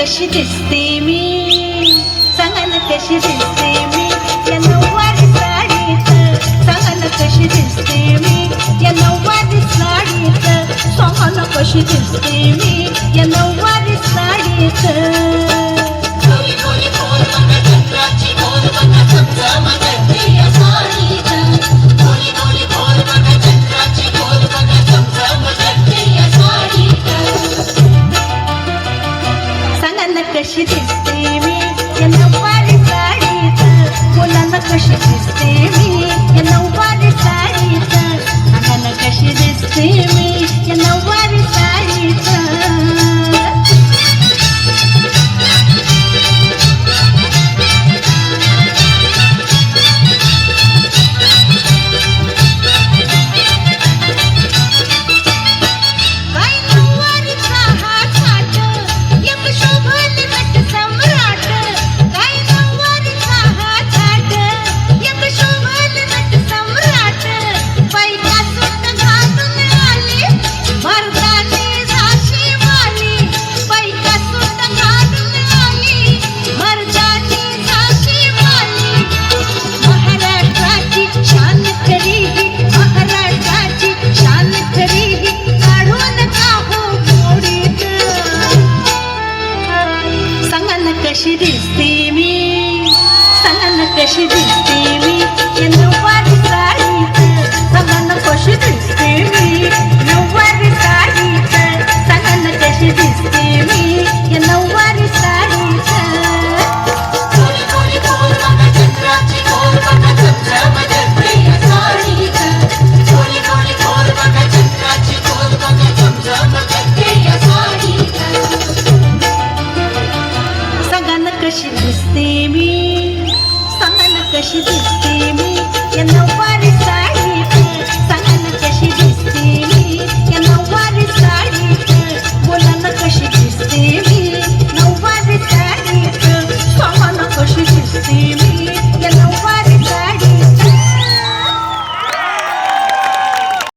कशी दिसते मी, सांगा ना कशी दिसते मी या नऊवारी साडीत, सांगा ना कशी दिसते मी या नऊवारी साडीत, सांगा ना कशी दिसते मी या नऊवारी साडीत. कशी दिसते मी या नऊवारी साडीत, मुलांना कशी दिसते मी या नऊवारी साडीत, अंगाला कशी दिसते मी या नऊवारी साडीत. कशी दिसते मी, सांगा ना कशी दिसते मी या नऊवारी साडीत, सांगा ना कशी दिसते मी नऊवारी साडीत, सांगा ना कशी दिसते मी या नऊवारी साडीत. चमचम